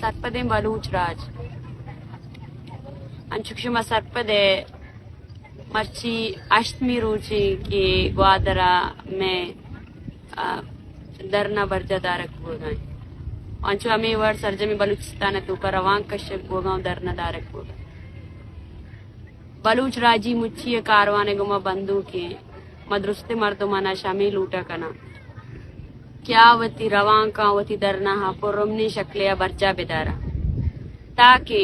सरपदे बलूच राज अंशुक्षमा सरपदे मर्ची अष्टमी रुचि की ग्वादरा में दरना बर्जादारक होगा अंशु अमी वर्ड सरजमी बलूचिस्तान तो पर रवांग कश्यप होगा दरना दारक होगा बलूच राजी मुच्छी कारवाने गुमा बंदूके मदरुस्ते मर्दमाना शामिल लूटा कना क्या वती रवांग का वती दरना हा पुरमनी शक्लिया बर्जा बेदारा ताकि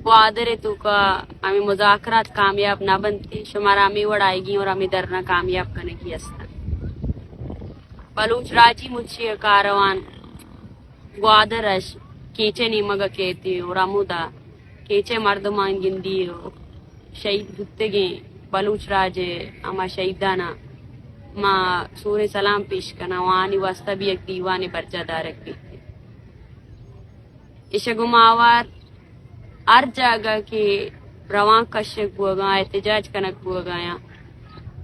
वादरे तू का आमी मुजाकरात कामयाब ना बनती शुमारा आमी वड़ आएगी और आमी दरना कामयाब करने की अस्ता बलूच राजी मुच्छी कारवान ग्वादरश केचे नीमग केती और अमुदा केचे मर्दमान गिंदी शहीद गुत्तगे बलूच राजे अमा शहीदाना माँ सूर्य सलाम पेश करना वानी वास्ता भी एक दीवाने बर्जादारक भी इशगुमावार हर जगह के रवां कश्यप हुआ एहतजाज कनक हुआ गया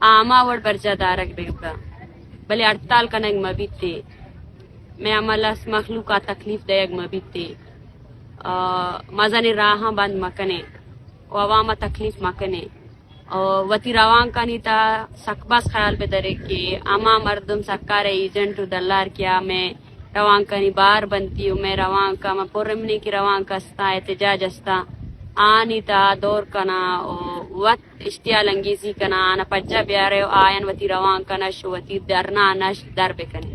आमा वड़ बर्जादारक बेगा भले हड़ताल कनक मबीते मैं अमलस मखलूक का तकलीफ दयग मबीते मजनी राह बंद मकने वामा तकलीफ मकने वती रवां का नीता सकबास ख्याल पे दरे के अमा मर्दम सक्कारे एजेंट दल्लार किया मैं रवां का नी बार बनती हूँ मैं रवां का मैं पुरमनी की रवां का अस्ता एहतजाज अस्ता आनीता दौर कना वत इश्तियाल अंगेजी कना आना पज्जा ब्यारे आयन वती रवां का नश वती दरना नश दर बेकने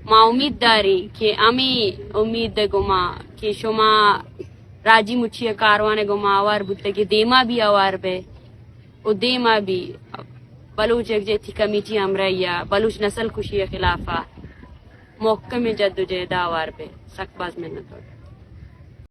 माँ उम्मीद दारी के अमी उम्मीद गुमा के शुमा राजी मुच्छी कारवाने गुमा आवार बुत्ते के देमा भी आवार बे उदेमा भी बलूच एक जेथी कमेटी अमरैया बलूच नस्ल खुशी के खिलाफा मौके में जद्दोजहद आवार पे सकबाज में न